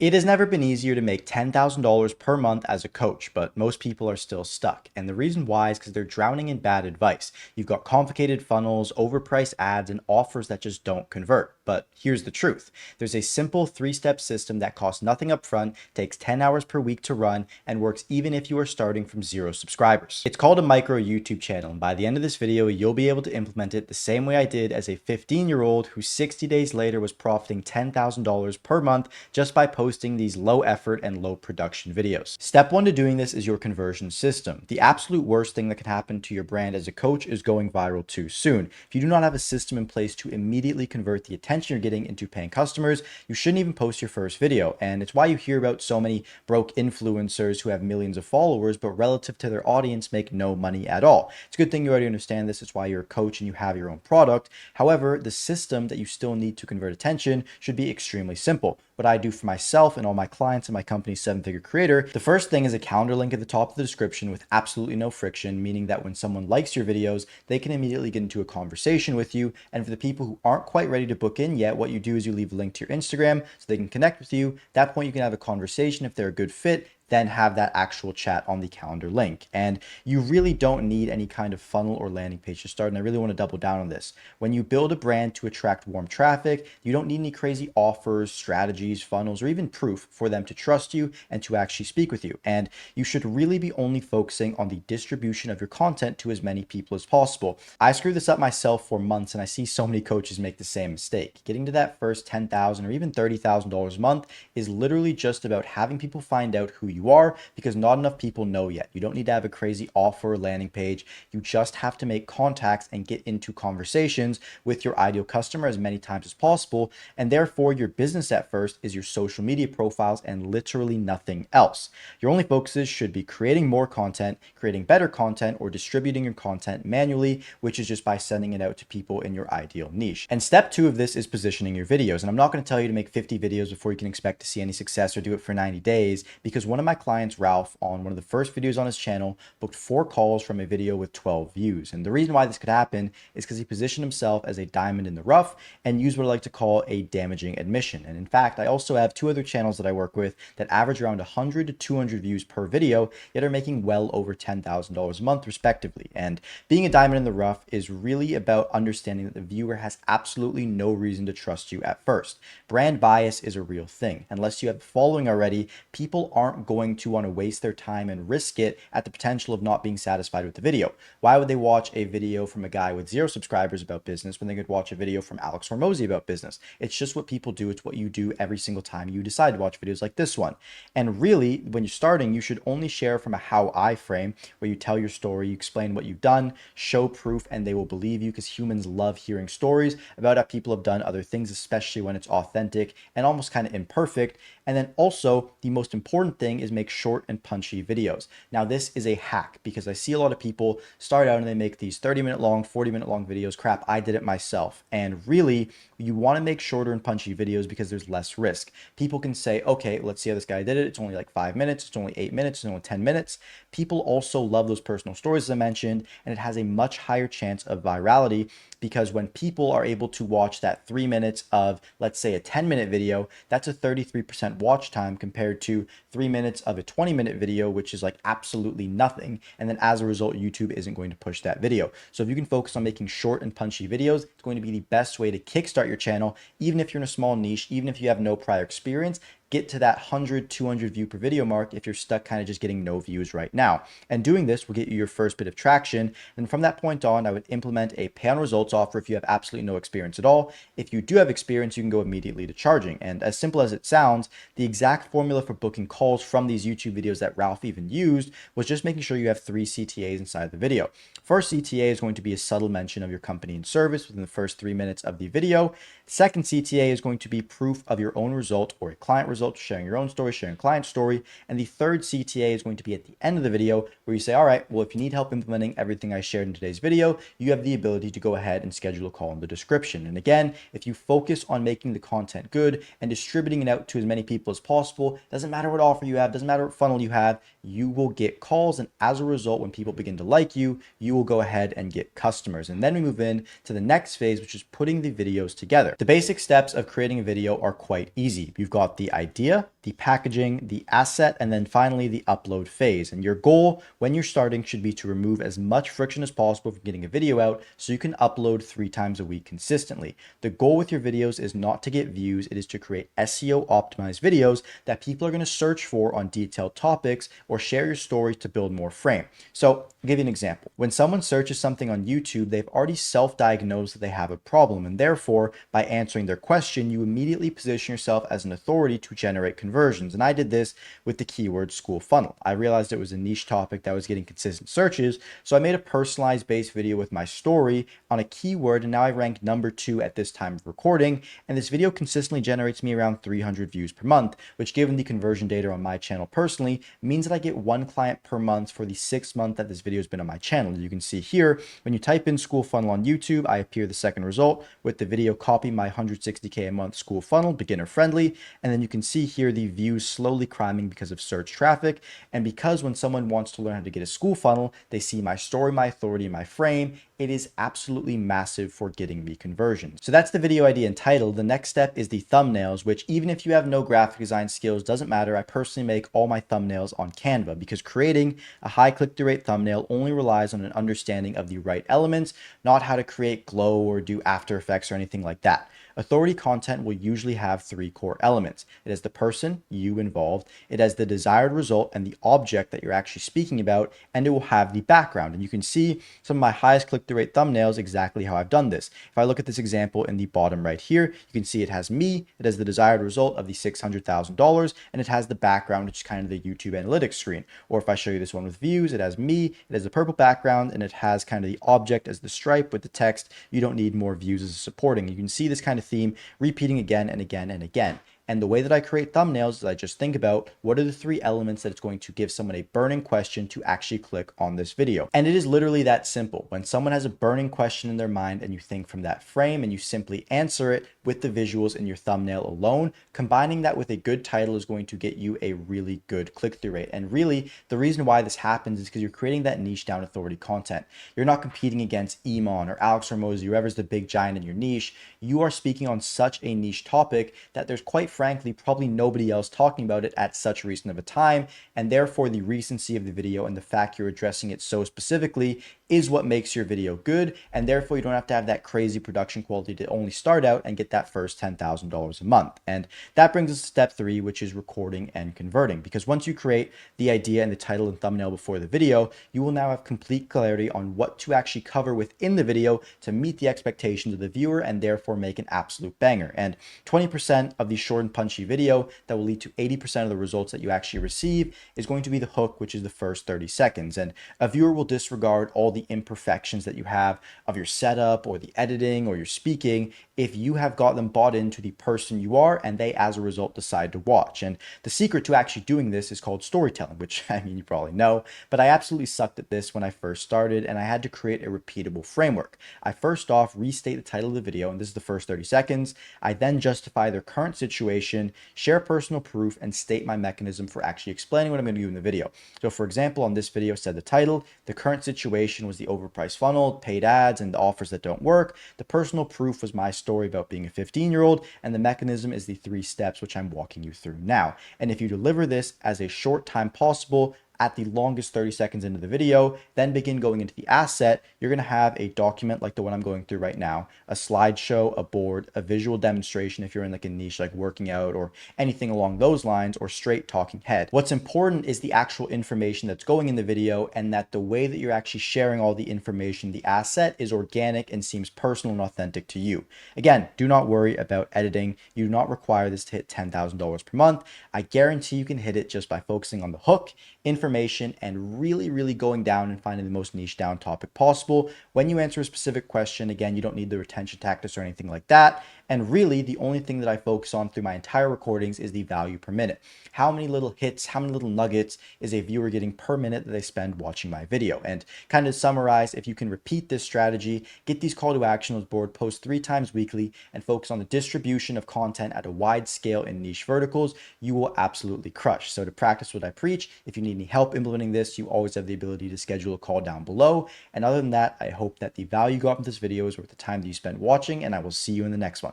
It has never been easier to make $10,000 per month as a coach, but most people are still stuck. And the reason why is because they're drowning in bad advice. You've got complicated funnels, overpriced ads, and offers that just don't convert. But here's the truth. There's a simple 3-step system that costs nothing up front, takes 10 hours per week to run, and works even if you are starting from 0 subscribers. It's called a micro YouTube channel, and by the end of this video, you'll be able to implement it the same way I did as a 15-year-old who 60 days later was profiting $10,000 per month just by posting these low effort and low production videos. Step 1 to doing this is your conversion system. The absolute worst thing that can happen to your brand as a coach is going viral too soon. If you do not have a system in place to immediately convert the attention you're getting into paying customers, you shouldn't even post your first video. And it's why you hear about so many broke influencers who have millions of followers, but relative to their audience make no money at all. It's a good thing you already understand this. It's why you're a coach and you have your own product. However, the system that you still need to convert attention should be extremely simple. What I do for myself and all my clients in my company 7-Figure Creator, the first thing is a calendar link at the top of the description with absolutely no friction, meaning that when someone likes your videos, they can immediately get into a conversation with you. And for the people who aren't quite ready to book in yet, what you do is you leave a link to your Instagram so they can connect with you. At that point, you can have a conversation if they're a good fit, then have that actual chat on the calendar link. And you really don't need any kind of funnel or landing page to start. And I really want to double down on this. When you build a brand to attract warm traffic, you don't need any crazy offers, strategies, funnels, or even proof for them to trust you and to actually speak with you. And you should really be only focusing on the distribution of your content to as many people as possible. I screwed this up myself for months, and I see so many coaches make the same mistake. Getting to that first $10,000 or even $30,000 a month is literally just about having people find out who you are, because not enough people know yet. You don't need to have a crazy offer or landing page. You just have to make contacts and get into conversations with your ideal customer as many times as possible. And therefore, your business at first is your social media profiles and literally nothing else. Your only focuses should be creating more content, creating better content, or distributing your content manually, which is just by sending it out to people in your ideal niche. And step 2 of this is positioning your videos. And I'm not going to tell you to make 50 videos before you can expect to see any success or do it for 90 days, because one of my clients, Ralph, on one of the first videos on his channel, booked 4 calls from a video with 12 views. And the reason why this could happen is because he positioned himself as a diamond in the rough and used what I like to call a damaging admission. And in fact, I also have 2 other channels that I work with that average around 100 to 200 views per video, yet are making well over $10,000 a month respectively. And being a diamond in the rough is really about understanding that the viewer has absolutely no reason to trust you at first. Brand bias is a real thing. Unless you have a following already, people aren't going to want to waste their time and risk it at the potential of not being satisfied with the video. Why would they watch a video from a guy with 0 subscribers about business when they could watch a video from Alex Hormozy about business? It's just what people do. It's what you do every single time you decide to watch videos like this one. And really, when you're starting, you should only share from a how I frame, where you tell your story, you explain what you've done, show proof, and they will believe you, because humans love hearing stories about how people have done other things, especially when it's authentic and almost kind of imperfect. And then also, the most important thing is make short and punchy videos. Now, this is a hack because I see a lot of people start out and they make these 30-minute long, 40-minute long videos. Crap, I did it myself. And really, you want to make shorter and punchy videos because there's less risk. People can say, okay, let's see how this guy did it. It's only like 5 minutes. It's only 8 minutes. It's only 10 minutes. People also love those personal stories, as I mentioned, and it has a much higher chance of virality, because when people are able to watch that 3 minutes of, let's say, a 10-minute video, that's a 33% watch time compared to 3 minutes of a 20-minute video, which is like absolutely nothing. And then as a result, YouTube isn't going to push that video. So if you can focus on making short and punchy videos, it's going to be the best way to kickstart your channel, even if you're in a small niche, even if you have no prior experience. Get to that 100, 200 view per video mark if you're stuck kind of just getting no views right now. And doing this will get you your first bit of traction. And from that point on, I would implement a pay on results offer if you have absolutely no experience at all. If you do have experience, you can go immediately to charging. And as simple as it sounds, the exact formula for booking calls from these YouTube videos that Ralph even used was just making sure you have 3 CTAs inside the video. First CTA is going to be a subtle mention of your company and service within the first 3 minutes of the video. Second CTA is going to be proof of your own result or a client result, sharing your own story, sharing a client story. And the third CTA is going to be at the end of the video, where you say, all right, well, if you need help implementing everything I shared in today's video, you have the ability to go ahead and schedule a call in the description. And again, if you focus on making the content good and distributing it out to as many people as possible, doesn't matter what offer you have, doesn't matter what funnel you have, you will get calls. And as a result, when people begin to like you, you will go ahead and get customers. And then we move in to the next phase, which is putting the videos together. The basic steps of creating a video are quite easy. You've got the idea, the packaging, the asset, and then finally the upload phase. And your goal when you're starting should be to remove as much friction as possible from getting a video out so you can upload 3 times a week consistently. The goal with your videos is not to get views, it is to create SEO optimized videos that people are going to search for on detailed topics or share your stories to build more frame. So I'll give you an example. When someone searches something on YouTube, they've already self-diagnosed that they have a problem, and therefore by answering their question, you immediately position yourself as an authority to generate conversions. And I did this with the keyword school funnel. I realized it was a niche topic that was getting consistent searches, so I made a personalized based video with my story on a keyword, and now I ranked number 2 at this time of recording, and this video consistently generates me around 300 views per month, which given the conversion data on my channel personally means that I get 1 client per month for the 6 month that this video has been on my channel. You can see here when you type in school funnel on YouTube, I appear the second result with the video copy my 160K a month school funnel, beginner friendly, and then you can see here the views slowly climbing because of search traffic. And because when someone wants to learn how to get a school funnel, they see my story, my authority, my frame, it is absolutely massive for getting me conversions. So that's the video idea and title. The next step is the thumbnails, which even if you have no graphic design skills, doesn't matter. I personally make all my thumbnails on Canva because creating a high click-through rate thumbnail only relies on an understanding of the right elements, not how to create glow or do After Effects or anything like that. Authority content will usually have 3 core elements. It has the person, you involved, it has the desired result and the object that you're actually speaking about, and it will have the background. And you can see some of my highest click-through rate thumbnails exactly how I've done this. If I look at this example in the bottom right here, you can see it has me, it has the desired result of the $600,000, and it has the background, which is kind of the YouTube analytics screen. Or if I show you this one with views, it has me, it has the purple background, and it has kind of the object as the stripe with the text. You don't need more views as supporting. You can see this kind of theme repeating again and again and again. And the way that I create thumbnails is I just think about what are the 3 elements that it's going to give someone a burning question to actually click on this video. And it is literally that simple. When someone has a burning question in their mind and you think from that frame and you simply answer it with the visuals in your thumbnail alone, combining that with a good title is going to get you a really good click-through rate. And really the reason why this happens is because you're creating that niche down authority content. You're not competing against Emon or Alex Hormozy, whoever's the big giant in your niche. You are speaking on such a niche topic that there's quite frankly probably nobody else talking about it at such recent of a time, and therefore the recency of the video and the fact you're addressing it so specifically is what makes your video good, and therefore you don't have to have that crazy production quality to only start out and get that first $10,000 a month. And that brings us to step 3, which is recording and converting, because once you create the idea and the title and thumbnail before the video, you will now have complete clarity on what to actually cover within the video to meet the expectations of the viewer and therefore make an absolute banger. And 20% of the short and punchy video that will lead to 80% of the results that you actually receive is going to be the hook, which is the first 30 seconds. And a viewer will disregard all the imperfections that you have of your setup or the editing or your speaking if you have got them bought into the person you are and they as a result decide to watch. And the secret to actually doing this is called storytelling, which I mean you probably know, but I absolutely sucked at this when I first started and I had to create a repeatable framework. I first off restate the title of the video, and this is the first 30 seconds. I then justify their current situation, share personal proof, and state my mechanism for actually explaining what I'm going to do in the video. So for example, on this video, said the title, the current situation was the overpriced funnel, paid ads, and the offers that don't work. The personal proof was my story about being a 15-year-old, and the mechanism is the 3 steps, which I'm walking you through now. And if you deliver this as a short time possible, at the longest 30 seconds into the video, then begin going into the asset, you're gonna have a document like the one I'm going through right now, a slideshow, a board, a visual demonstration if you're in like a niche like working out or anything along those lines, or straight talking head. What's important is the actual information that's going in the video, and that the way that you're actually sharing all the information, the asset, is organic and seems personal and authentic to you. Again, do not worry about editing. You do not require this to hit $10,000 per month. I guarantee you can hit it just by focusing on the hook, information, and really going down and finding the most niche down topic possible. When you answer a specific question, again, you don't need the retention tactics or anything like that. And really the only thing that I focus on through my entire recordings is the value per minute. How many little hits, how many little nuggets is a viewer getting per minute that they spend watching my video? And kind of summarize, if you can repeat this strategy, get these call to action on the board, post 3 times weekly, and focus on the distribution of content at a wide scale in niche verticals, you will absolutely crush. So to practice what I preach, if you need any help implementing this, you always have the ability to schedule a call down below. And other than that, I hope that the value you got from this video is worth the time that you spent watching, and I will see you in the next one.